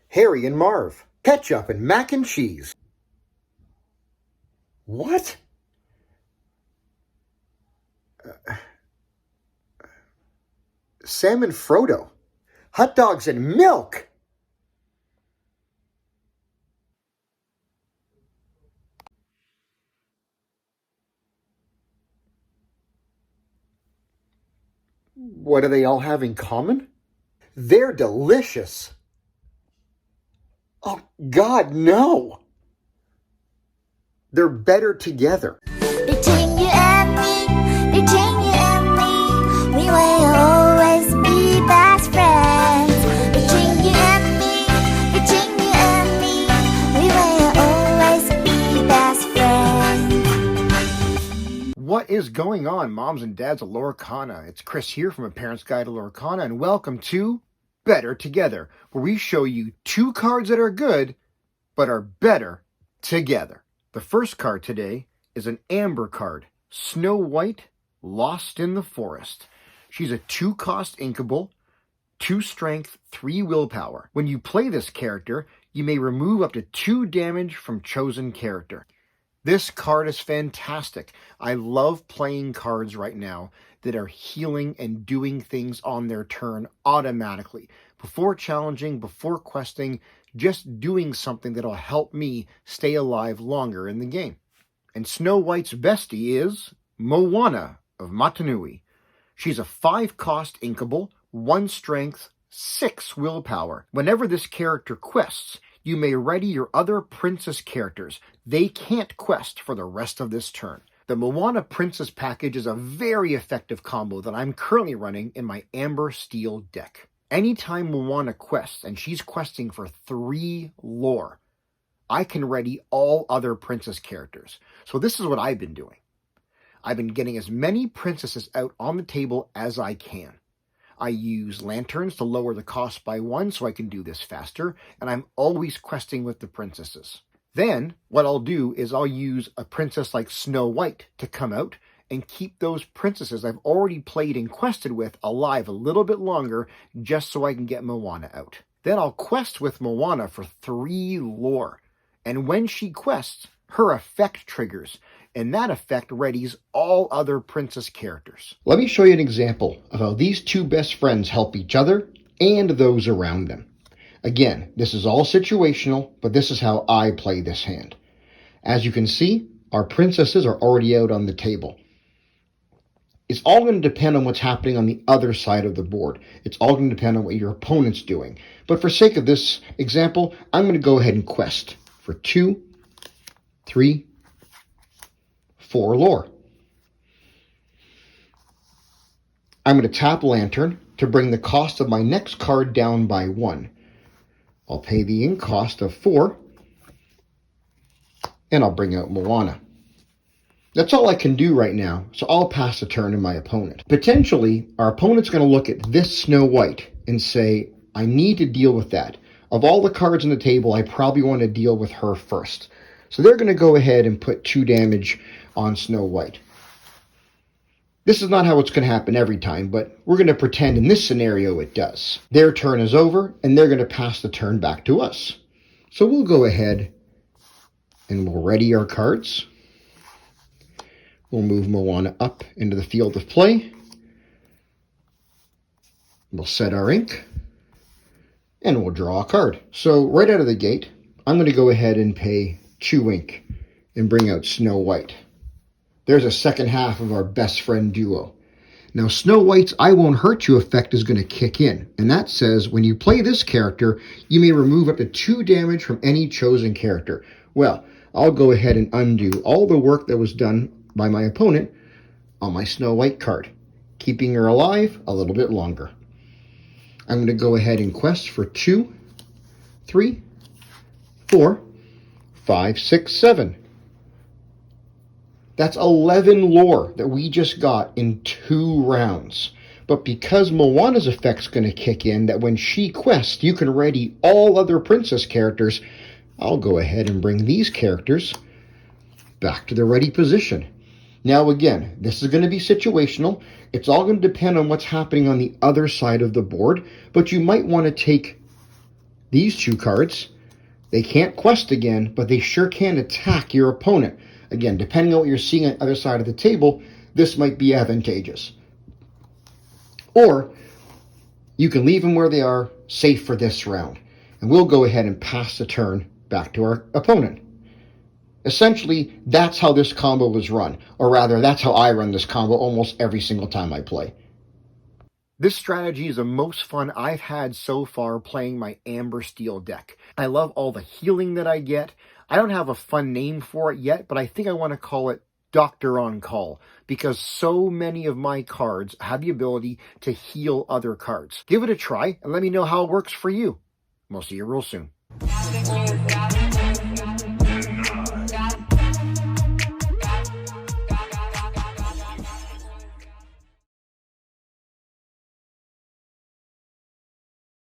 Harry and Marv. Ketchup and mac and cheese. What? Sam and Frodo. Hot dogs and milk. What do they all have in common? They're delicious. Oh, God, no. They're better together. Between you and me, we will always be best friends. Between you and me, we will always be best friends. What is going on, moms and dads of Lorcana? It's Chris here from A Parent's Guide to Lorcana, and welcome to Better Together, where we show you two cards that are good, but are better together. The first card today is an amber card, Snow White, Lost in the Forest. She's a 2-cost inkable, 2 strength, 3 willpower. When you play this character, you may remove up to 2 damage from chosen character. This card is fantastic. I love playing cards right now that are healing and doing things on their turn automatically. Before challenging, before questing, just doing something that'll help me stay alive longer in the game. And Snow White's bestie is Moana of Matanui. She's a 5-cost inkable, 1 strength, 6 willpower. Whenever this character quests, you may ready your other princess characters. They can't quest for the rest of this turn. The Moana Princess package is a very effective combo that I'm currently running in my Amber Steel deck. Anytime Moana quests, and she's questing for 3 lore, I can ready all other princess characters. So this is what I've been doing. I've been getting as many princesses out on the table as I can. I use lanterns to lower the cost by 1 so I can do this faster, and I'm always questing with the princesses. Then, what I'll do is I'll use a princess like Snow White to come out and keep those princesses I've already played and quested with alive a little bit longer just so I can get Moana out. Then I'll quest with Moana for 3 lore, and when she quests, her effect triggers, and that effect readies all other princess characters. Let me show you an example of how these two best friends help each other and those around them. Again, this is all situational, but this is how I play this hand. As you can see, our princesses are already out on the table. It's all going to depend on what's happening on the other side of the board. It's all going to depend on what your opponent's doing. But for sake of this example, I'm going to go ahead and quest for 2, 3, 4 lore. I'm going to tap Lantern to bring the cost of my next card down by 1. I'll pay the ink cost of 4, and I'll bring out Moana. That's all I can do right now, so I'll pass the turn to my opponent. Potentially, our opponent's going to look at this Snow White and say, I need to deal with that. Of all the cards on the table, I probably want to deal with her first. So they're going to go ahead and put 2 damage on Snow White. This is not how it's going to happen every time, but we're going to pretend in this scenario it does. Their turn is over, and they're going to pass the turn back to us. So we'll go ahead and we'll ready our cards. We'll move Moana up into the field of play. We'll set our ink, and we'll draw a card. So right out of the gate, I'm going to go ahead and pay 2 ink and bring out Snow White. There's a second half of our best friend duo. Now, Snow White's I Won't Hurt You effect is going to kick in, and that says when you play this character, you may remove up to 2 damage from any chosen character. Well, I'll go ahead and undo all the work that was done by my opponent on my Snow White card, keeping her alive a little bit longer. I'm going to go ahead and quest for 2, 3, 4, 5, 6, 7. That's 11 lore that we just got in 2 rounds. But because Moana's effect's going to kick in, that when she quests, you can ready all other princess characters, I'll go ahead and bring these characters back to the ready position. Now again, this is going to be situational. It's all going to depend on what's happening on the other side of the board, but you might want to take these two cards. They can't quest again, but they sure can attack your opponent. Again, depending on what you're seeing on the other side of the table, this might be advantageous. Or you can leave them where they are, safe for this round. And we'll go ahead and pass the turn back to our opponent. Essentially, that's how this combo was run. Or rather, that's how I run this combo almost every single time I play. This strategy is the most fun I've had so far playing my Amber Steel deck. I love all the healing that I get. I don't have a fun name for it yet, but I think I want to call it Doctor on Call, because so many of my cards have the ability to heal other cards. Give it a try and let me know how it works for you. We'll see you real soon.